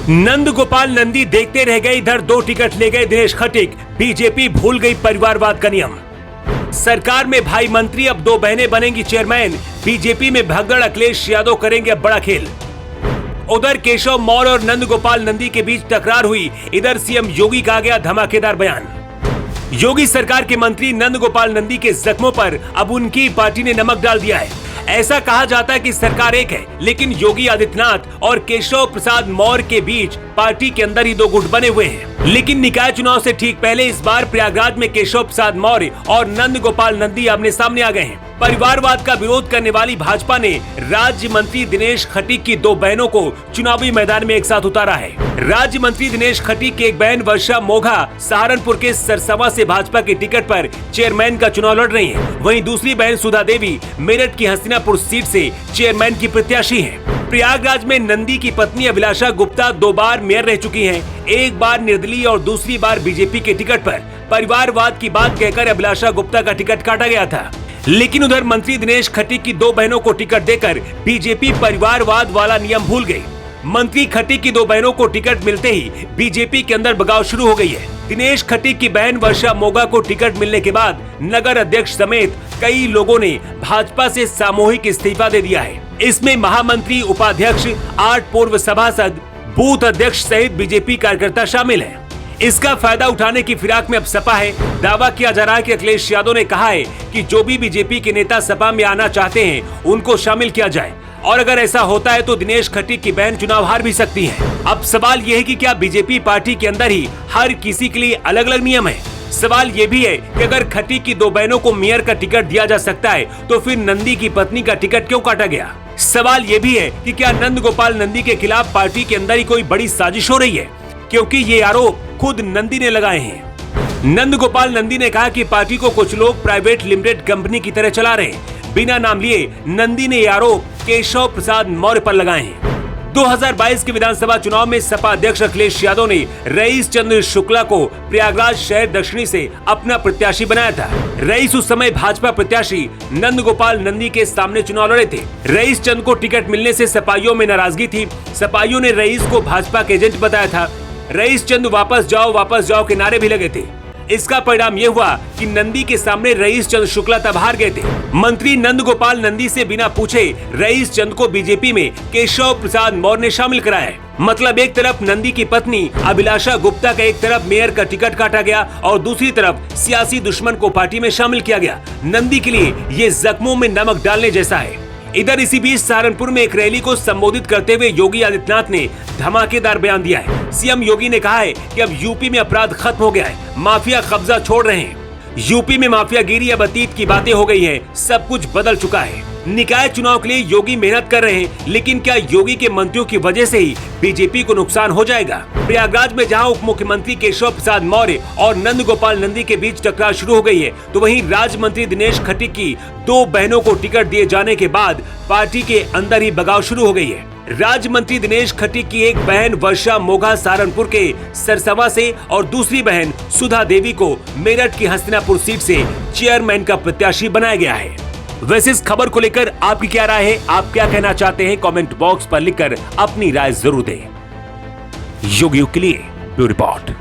नंद गोपाल नंदी देखते रह गए, इधर 2 टिकट ले गए दिनेश खटीक। बीजेपी भूल गई परिवारवाद का नियम। सरकार में भाई मंत्री, अब 2 बहनें बनेंगी चेयरमैन। बीजेपी में भगदड़, अखिलेश यादव करेंगे अब बड़ा खेल। उधर केशव मौर्य और नंद गोपाल नंदी के बीच टकरार हुई, इधर सीएम योगी का आ गया धमाकेदार बयान। योगी सरकार के मंत्री नंद गोपाल नंदी के जख्मों पर अब उनकी पार्टी ने नमक डाल दिया है। ऐसा कहा जाता है कि सरकार एक है, लेकिन योगी आदित्यनाथ और केशव प्रसाद मौर्य के बीच पार्टी के अंदर ही 2 गुट बने हुए हैं। लेकिन निकाय चुनाव से ठीक पहले इस बार प्रयागराज में केशव प्रसाद मौर्य और नंद गोपाल नंदी आमने सामने आ गए हैं। परिवारवाद का विरोध करने वाली भाजपा ने राज्य मंत्री दिनेश खटीक की 2 बहनों को चुनावी मैदान में एक साथ उतारा है। राज्य मंत्री दिनेश खटीक की एक बहन वर्षा मोघा सहारनपुर के सरसवा से भाजपा की टिकट पर चेयरमैन का चुनाव लड़ रही हैं। वहीं दूसरी बहन सुधा देवी मेरठ की हस्तिनापुर सीट से चेयरमैन की प्रत्याशी हैं। प्रयागराज में नंदी की पत्नी अभिलाषा गुप्ता 2 बार मेयर रह चुकी हैं। एक बार निर्दलीय और दूसरी बार बीजेपी के टिकट पर परिवारवाद की बात कहकर अभिलाषा गुप्ता का टिकट काटा गया था। लेकिन उधर मंत्री दिनेश खटीक की 2 बहनों को टिकट देकर बीजेपी परिवारवाद वाला नियम भूल गई। मंत्री खटीक की 2 बहनों को टिकट मिलते ही बीजेपी के अंदर बगाव शुरू हो गई है। दिनेश खटीक की बहन वर्षा मोघा को टिकट मिलने के बाद नगर अध्यक्ष समेत कई लोगों ने भाजपा से सामूहिक इस्तीफा दे दिया है। इसमें महामंत्री, उपाध्यक्ष, 8 पूर्व सभासद, बूथ अध्यक्ष सहित बीजेपी कार्यकर्ता शामिल हैं। इसका फायदा उठाने की फिराक में अब सपा है। दावा किया जा रहा है कि अखिलेश यादव ने कहा है कि जो भी बीजेपी के नेता सपा में आना चाहते हैं उनको शामिल किया जाए, और अगर ऐसा होता है तो दिनेश खटीक की बहन चुनाव हार भी सकती है। अब सवाल ये है कि क्या बीजेपी पार्टी के अंदर ही हर किसी के लिए अलग अलग नियम है? सवाल ये भी है कि अगर खटीक की 2 बहनों को मेयर का टिकट दिया जा सकता है तो फिर नंदी की पत्नी का टिकट क्यों काटा गया? सवाल ये भी है कि क्या नंद गोपाल नंदी के खिलाफ पार्टी के अंदर ही कोई बड़ी साजिश हो रही है, क्योंकि ये आरोप खुद नंदी ने लगाए हैं। नंद गोपाल नंदी ने कहा कि पार्टी को कुछ लोग प्राइवेट लिमिटेड कंपनी की तरह चला रहे हैं। बिना नाम लिए नंदी ने ये आरोप केशव प्रसाद मौर्य पर लगाए हैं। 2022 के विधानसभा चुनाव में सपा अध्यक्ष अखिलेश यादव ने रईस चंद्र शुक्ला को प्रयागराज शहर दक्षिणी से अपना प्रत्याशी बनाया था। रईस उस समय भाजपा प्रत्याशी नंद गोपाल नंदी के सामने चुनाव लड़े थे। रईस चंद को टिकट मिलने से सपाइयों में नाराजगी थी। सपाइयों ने रईस को भाजपा के एजेंट बताया था। रईस चंद वापस जाओ के नारे भी लगे थे। इसका परिणाम ये हुआ कि नंदी के सामने रईस चंद शुक्ला तब हार गए थे। मंत्री नंद गोपाल नंदी से बिना पूछे रईस चंद को बीजेपी में केशव प्रसाद मौर्य ने शामिल कराया है। मतलब एक तरफ नंदी की पत्नी अभिलाषा गुप्ता का एक तरफ मेयर का टिकट काटा गया और दूसरी तरफ सियासी दुश्मन को पार्टी में शामिल किया गया। नंदी के लिए ये जख्मों में नमक डालने जैसा है। इधर इसी बीच सहारनपुर में एक रैली को संबोधित करते हुए योगी आदित्यनाथ ने धमाकेदार बयान दिया है। सीएम योगी ने कहा है कि अब यूपी में अपराध खत्म हो गया है, माफिया कब्जा छोड़ रहे हैं। यूपी में माफियागिरी अब अतीत की बातें हो गई हैं, सब कुछ बदल चुका है। निकाय चुनाव के लिए योगी मेहनत कर रहे हैं, लेकिन क्या योगी के मंत्रियों की वजह से ही बीजेपी को नुकसान हो जाएगा? प्रयागराज में जहां उप मुख्यमंत्री केशव प्रसाद मौर्य और नंद गोपाल नंदी के बीच टकरार शुरू हो गई है, तो वहीं राज्य मंत्री दिनेश खटीक की 2 बहनों को टिकट दिए जाने के बाद पार्टी के अंदर ही बगाव शुरू हो गई है। राज्य मंत्री दिनेश खटीक की एक बहन वर्षा मोघा सहारनपुर के सरसवा से और दूसरी बहन सुधा देवी को मेरठ की हस्तिनापुर सीट से चेयरमैन का प्रत्याशी बनाया गया है। वैसे इस खबर को लेकर आपकी क्या राय है? आप क्या कहना चाहते हैं? कमेंट बॉक्स पर लिखकर अपनी राय जरूर दें। योगी के लिए ब्यूरो रिपोर्ट।